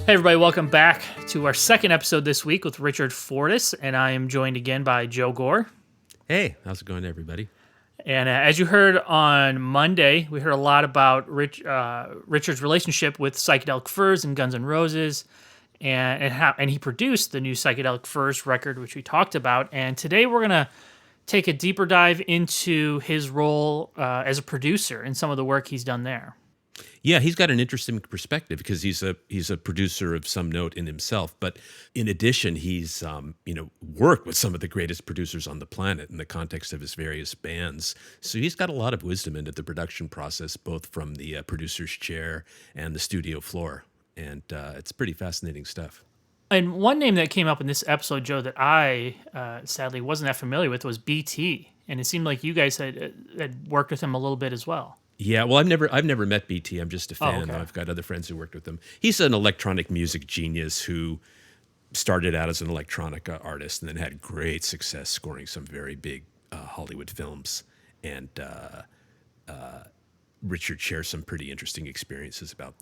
Hey everybody, welcome back to our second episode this week with Richard Fortus, and I am joined again by Joe Gore. Hey, how's it going, everybody? And as you heard on Monday, we heard a lot about Richard's relationship with Psychedelic Furs and Guns N' Roses, and he produced the new Psychedelic Furs record, which we talked about. And today we're gonna take a deeper dive into his role as a producer and some of the work he's done there. Yeah, he's got an interesting perspective because he's a producer of some note in himself. But in addition, he's worked with some of the greatest producers on the planet in the context of his various bands. So he's got a lot of wisdom into the production process, both from the producer's chair and the studio floor, and it's pretty fascinating stuff. And one name that came up in this episode, Joe, that I sadly wasn't that familiar with was BT, and it seemed like you guys had worked with him a little bit as well. Yeah, well, I've never met BT. I'm just a fan. okay. I've got other friends who worked with him. He's an electronic music genius who started out as an electronica artist and then had great success scoring some very big Hollywood films. And Richard shares some pretty interesting experiences about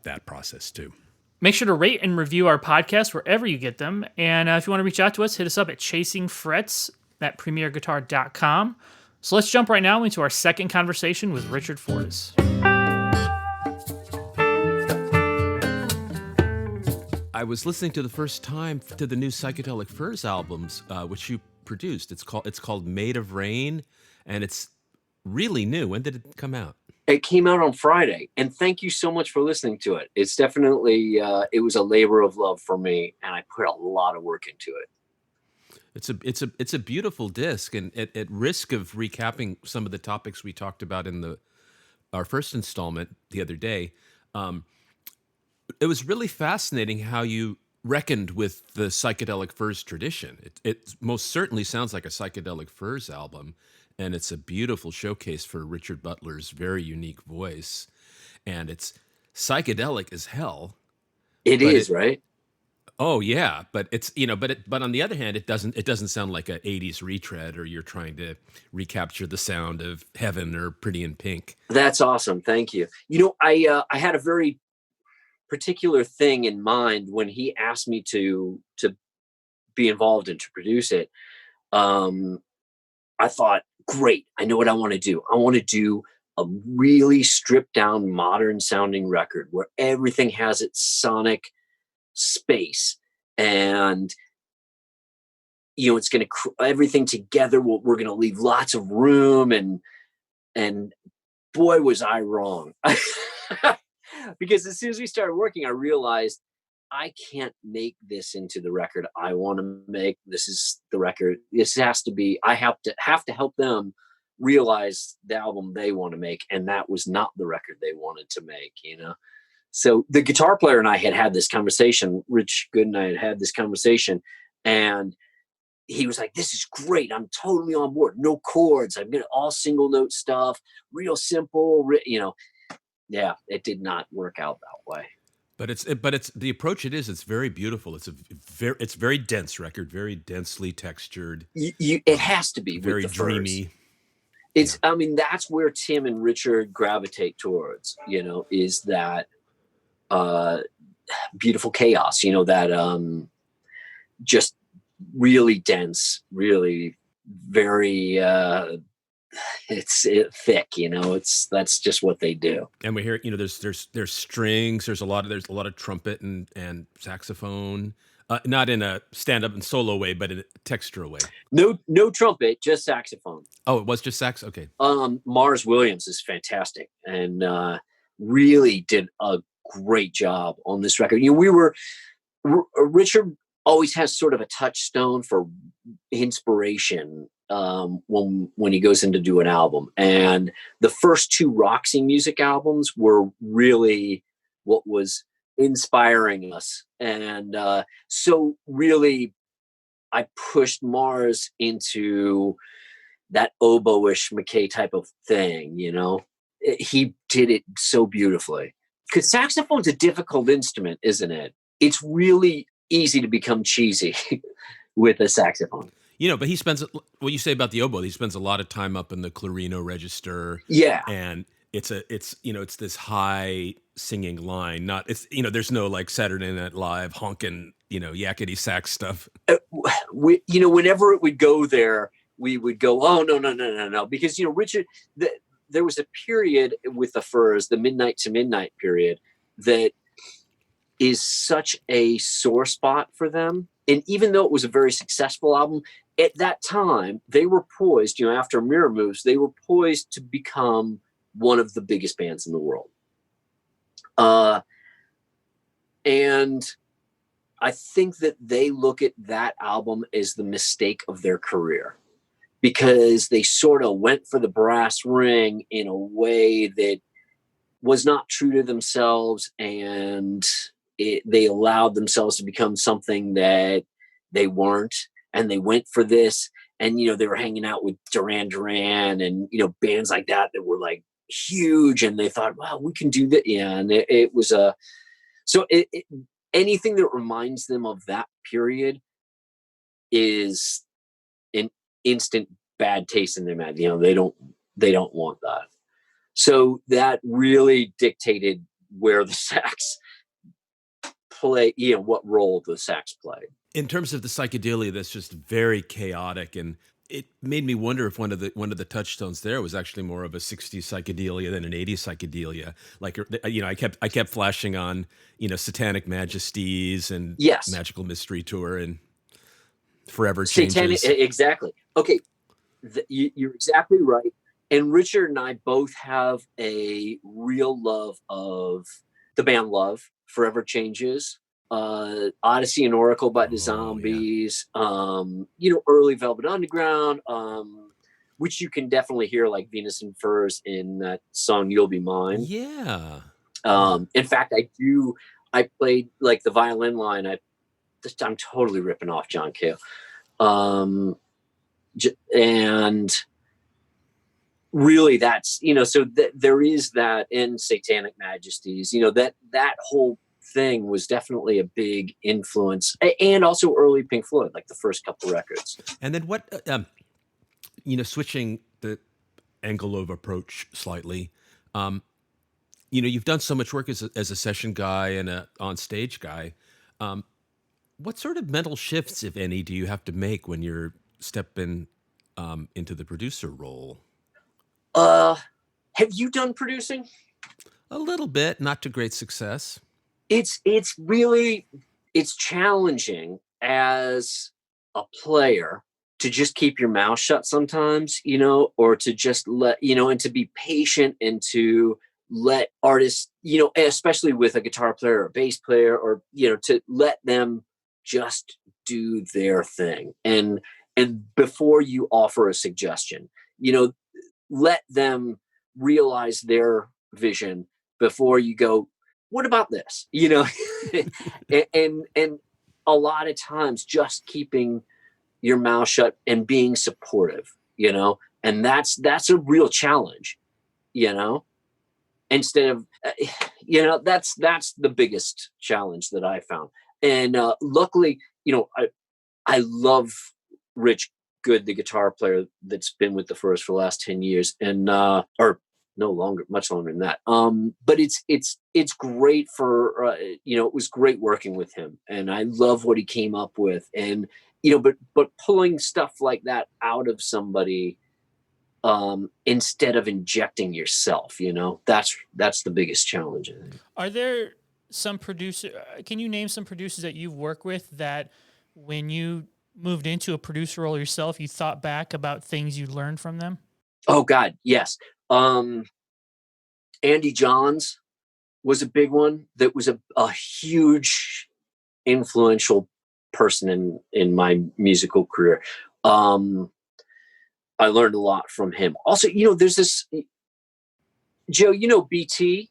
that process too. Make sure to rate and review our podcast wherever you get them. And if you want to reach out to us, hit us up at chasingfrets at premierguitar.com. So let's jump right now into our second conversation with Richard Fortus. I was listening to the first time to the new Psychedelic Furs albums, which you produced. It's called Made of Rain, and it's really new. When did it come out? It came out on Friday, and thank you so much for listening to it. It's definitely, it was a labor of love for me, and I put a lot of work into it. It's a beautiful disc, and at risk of recapping some of the topics we talked about in our first installment the other day, it was really fascinating how you reckoned with the Psychedelic Furs tradition. It most certainly sounds like a Psychedelic Furs album, and it's a beautiful showcase for Richard Butler's very unique voice, and it's psychedelic as hell. It is, right? Oh yeah, but it's but on the other hand, it doesn't sound like a '80s retread, or you're trying to recapture the sound of Heaven or Pretty in Pink. That's awesome. Thank you. I had a very particular thing in mind when he asked me to be involved and to produce it. I thought, great, I know what I want to do. I want to do a really stripped down, modern sounding record where everything has its sonic space, and it's going to everything together. We're going to leave lots of room, and boy, was I wrong. Because as soon as we started working, I realized I can't make this into the record I want to make. This is the record. This has to be. I have to help them realize the album they want to make, and that was not the record they wanted to make. So the guitar player and I had this conversation. Rich Good and I had this conversation, and he was like, "This is great. I'm totally on board. No chords. I'm gonna all single note stuff, real simple." Yeah, it did not work out that way. But it's the approach. It's very beautiful. It's very dense record, very densely textured. It has to be very dreamy. It's. Yeah. I mean, that's where Tim and Richard gravitate towards. Is that beautiful chaos, that just really dense, really very it's thick, that's just what they do. And we hear, there's strings, there's a lot of trumpet and saxophone, not in a stand-up and solo way, but in a textural way. No trumpet, just saxophone. Oh, it was just sax. Okay. Mars Williams is fantastic and really did a great job on this record. Richard always has sort of a touchstone for inspiration when he goes in to do an album. And the first two Roxy Music albums were really what was inspiring us. And so really, I pushed Mars into that oboe-ish McKay type of thing, He did it so beautifully. Because saxophone's a difficult instrument, isn't it? It's really easy to become cheesy with a saxophone. But he spends, what you say about the oboe, he spends a lot of time up in the clarino register. Yeah. And it's this high singing line. Not it's you know, there's no like Saturday Night Live honking, yakety sax stuff. Whenever it would go there, we would go, oh, no, no, no, no, no. Because, Richard, there was a period with the Furs, the Midnight to Midnight period, that is such a sore spot for them. And even though it was a very successful album, at that time, they were poised, after Mirror Moves, they were poised to become one of the biggest bands in the world. And I think that they look at that album as the mistake of their career, because they sort of went for the brass ring in a way that was not true to themselves, and they allowed themselves to become something that they weren't, and they went for this, and they were hanging out with Duran Duran and bands like that were like huge, and they thought, wow, we can do that. Yeah, and it was anything that reminds them of that period is an instant bad taste in their mouth. They don't want that. So that really dictated where the sax play, what role the sax played. In terms of the psychedelia, that's just very chaotic, and it made me wonder if one of the touchstones there was actually more of a 60s psychedelia than an 80s psychedelia. Like, I kept flashing on, Satanic Majesties and Yes. Magical Mystery Tour and Forever Changes. Exactly. Okay, you're exactly right. And Richard and I both have a real love of the band Love, Forever Changes, Odyssey and Oracle by the Zombies, early Velvet Underground, which you can definitely hear like Venus and Furs in that song You'll Be Mine. Yeah. In fact, I played like the violin line. I'm totally ripping off John Cale. And really that's, so there is that in Satanic Majesties, that whole thing was definitely a big influence, and also early Pink Floyd, like the first couple records. And then what, switching the angle of approach slightly, you've done so much work as a session guy and a on-stage guy. What sort of mental shifts, if any, do you have to make when you're stepping into the producer role? Have you done producing? A little bit, not to great success. It's challenging as a player to just keep your mouth shut sometimes, or to just let, and to be patient and to let artists, especially with a guitar player or a bass player, or, to let them just do their thing. And before you offer a suggestion, let them realize their vision before you go, what about this? And a lot of times just keeping your mouth shut and being supportive, and that's a real challenge, instead of, that's the biggest challenge that I found. And luckily, I love Rich Good, the guitar player that's been with the Furs for the last 10 years, and or no longer, much longer than that. But it's great for it was great working with him, and I love what he came up with, and but pulling stuff like that out of somebody instead of injecting yourself, that's the biggest challenge, I think. Are there some can you name some producers that you've worked with that when you moved into a producer role yourself, you thought back about things you learned from them? Oh God, yes. Andy Johns was a big one. That was a huge influential person in my musical career. I learned a lot from him. Also, there's this Joe, BT.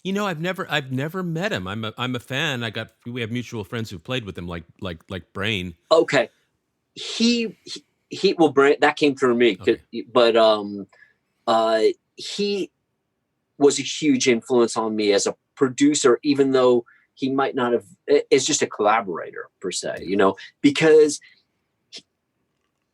I've never met him. I'm a fan. We have mutual friends who've played with him, like Brain. Okay. He Brain, that came through me, okay. But he was a huge influence on me as a producer, even though he might not have, as just a collaborator per se, because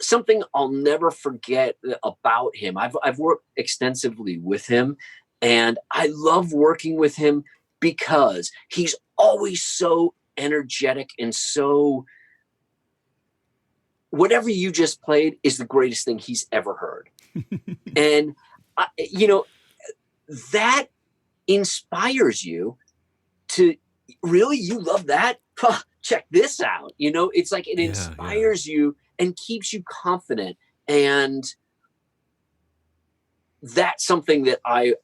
something I'll never forget about him. I've worked extensively with him, and I love working with him because he's always so energetic and so, whatever you just played is the greatest thing he's ever heard. And, that inspires you to really, you love that? Huh, check this out. It's like it inspires you and keeps you confident. And that's something that I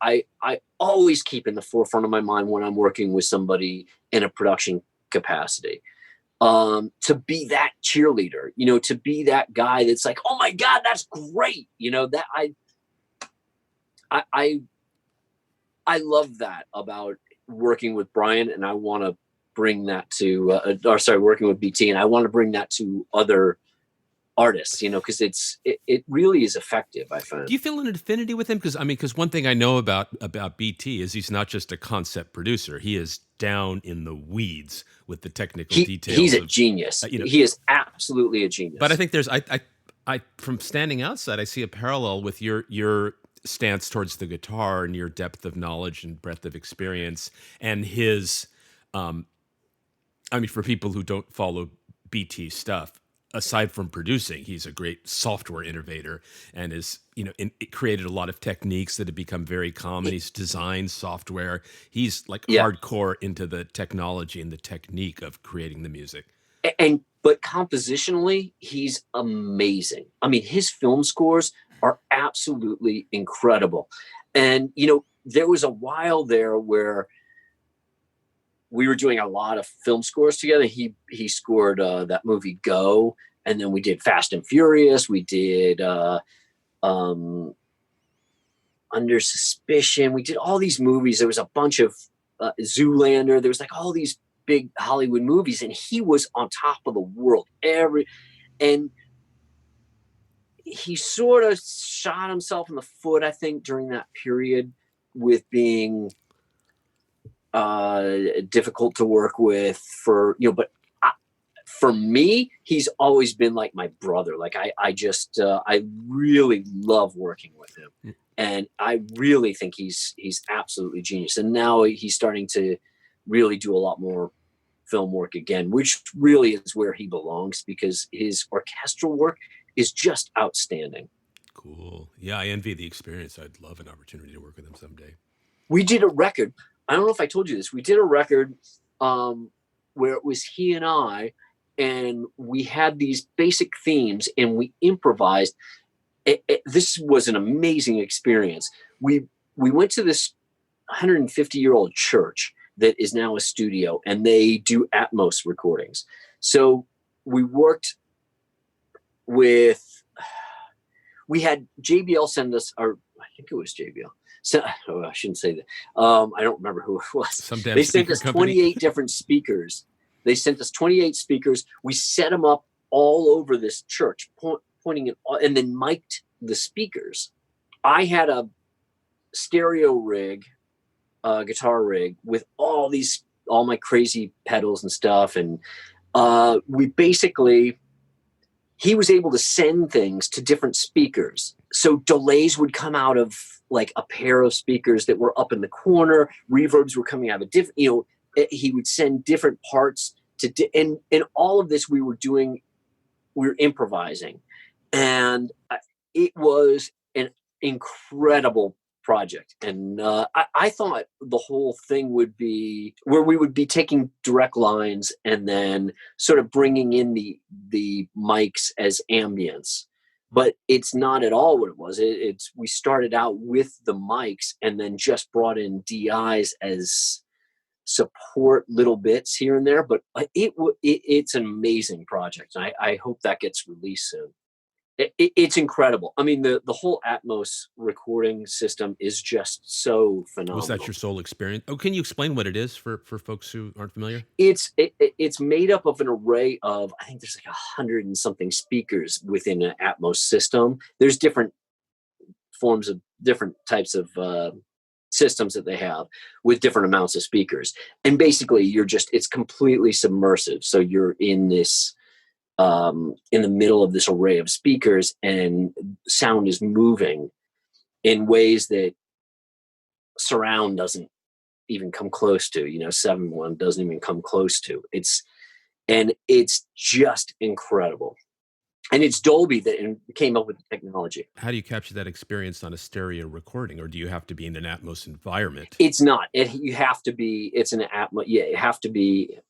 always keep in the forefront of my mind when I'm working with somebody in a production capacity. To be that cheerleader, to be that guy that's like, oh my God, that's great. That I love that about working with Brian, and I want to bring that to, working with BT, and I want to bring that to other artists, because it really is effective, I find. Do you feel an affinity with him? Because one thing I know about BT is he's not just a concept producer. He is down in the weeds with the technical details. He's a genius. He is absolutely a genius. But I think there's, I from standing outside, I see a parallel with your stance towards the guitar and your depth of knowledge and breadth of experience, and his, for people who don't follow BT stuff, aside from producing, he's a great software innovator and is, it created a lot of techniques that have become very common. He's designed software. He's like hardcore into the technology and the technique of creating the music. But compositionally, he's amazing. His film scores are absolutely incredible. And, there was a while there where we were doing a lot of film scores together. He scored that movie Go, and then we did Fast and Furious. We did Under Suspicion. We did all these movies. There was a bunch of Zoolander. There was like all these big Hollywood movies, and he was on top of the world. And he sort of shot himself in the foot, I think, during that period with being difficult to work with but for me, he's always been like my brother. Like I really love working with him, and I really think he's absolutely genius. And now he's starting to really do a lot more film work again, which really is where he belongs, because his orchestral work is just outstanding. Cool. Yeah, I envy the experience. I'd love an opportunity to work with him someday. We did a record. I don't know if I told you this. We did a record where it was he and I, and we had these basic themes and we improvised. This was an amazing experience. We went to this 150-year-old church that is now a studio, and they do Atmos recordings. So we worked with, we had JBL send us, or I think it was JBL. So, I shouldn't say that. I don't remember who it was. They sent us 28 different speakers. They sent us 28 speakers. We set them up all over this church, pointing it, and then mic'd the speakers. I had a stereo rig, guitar rig with all my crazy pedals and stuff. And he was able to send things to different speakers. So delays would come out of like a pair of speakers that were up in the corner. Reverbs were coming out of different, he would send different parts and all of this we were improvising. And it was an incredible project. And I thought the whole thing would be where we would be taking direct lines and then sort of bringing in the mics as ambience. But it's not at all what it was. We started out with the mics and then just brought in DIs as support little bits here and there. But it's an amazing project. I hope that gets released soon. It's incredible. The whole Atmos recording system is just so phenomenal. Was that your sole experience? Oh, can you explain what it is for folks who aren't familiar? It's made up of an array of, I think there's like 100 and something speakers within an Atmos system. There's different forms of different types of systems that they have with different amounts of speakers. And basically it's completely submersive. So you're in this, in the middle of this array of speakers, and sound is moving in ways that surround doesn't even come close to, 7.1 doesn't even come close to. It's just incredible. And it's Dolby that came up with the technology. How do you capture that experience on a stereo recording, or do you have to be in an Atmos environment? It's not. You have to be. It's an Atmos. Yeah, you have to be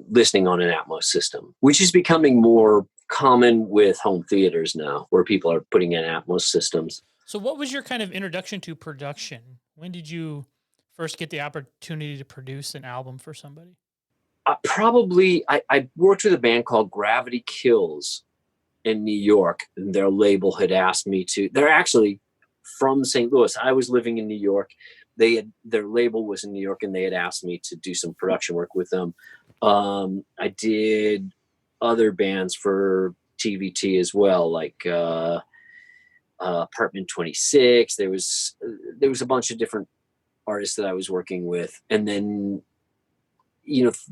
listening on an Atmos system, which is becoming more common with home theaters now, where people are putting in Atmos systems. So, what was your kind of introduction to production? When did you first get the opportunity to produce an album for somebody? Probably, I worked with a band called Gravity Kills in New York, and their label had asked me to. They're actually from St. Louis. I was living in New York. Their label was in New York, and they had asked me to do some production work with them. I did other bands for TVT as well, like Apartment 26. There was a bunch of different artists that I was working with, and then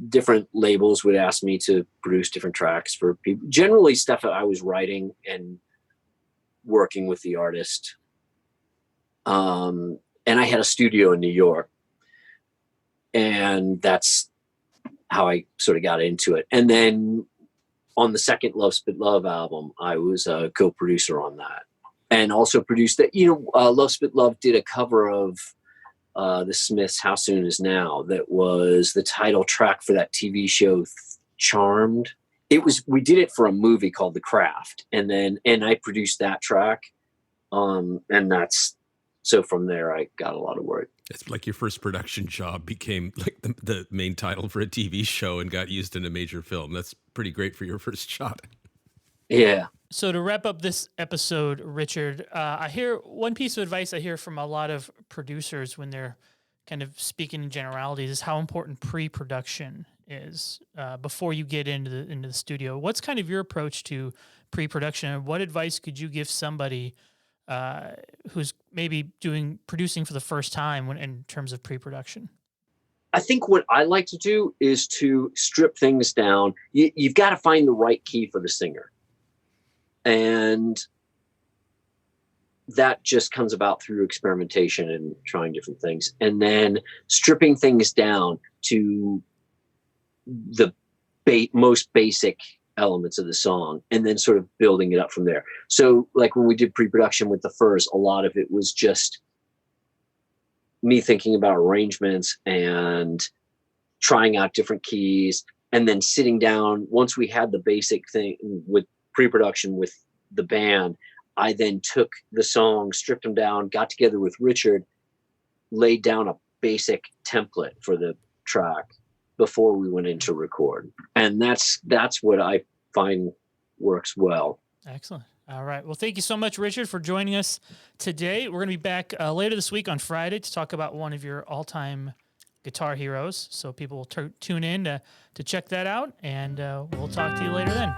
different labels would ask me to produce different tracks for people. Generally, stuff that I was writing and working with the artist. And I had a studio in New York, and that's how I sort of got into it. And then on the second Love Spit Love album, I was a co-producer on that, and also produced that. Love Spit Love did a cover of the Smiths' How Soon Is Now. That was the title track for that TV show Charmed. We did it for a movie called The Craft, and I produced that track. And so from there I got a lot of work. It's like your first production job became like the main title for a TV show and got used in a major film. That's pretty great for your first shot. Yeah. So to wrap up this episode, Richard, I hear one piece of advice I hear from a lot of producers when they're kind of speaking in generalities is how important pre-production is before you get into the studio. What's kind of your approach to pre-production, and what advice could you give somebody who's maybe producing for the first time in terms of pre-production? I think what I like to do is to strip things down. You've got to find the right key for the singer. And that just comes about through experimentation and trying different things. And then stripping things down to the most basic elements of the song, and then sort of building it up from there. So like when we did pre-production with the Furs, a lot of it was just me thinking about arrangements and trying out different keys, and then sitting down. Once we had the basic thing with pre-production with the band, I then took the song, stripped them down, got together with Richard, laid down a basic template for the track before we went in to record. And that's what I find works well. Excellent. All right. Well, thank you so much, Richard, for joining us today. We're going to be back later this week on Friday to talk about one of your all-time guitar heroes. So people will tune in to check that out, and we'll talk to you later then.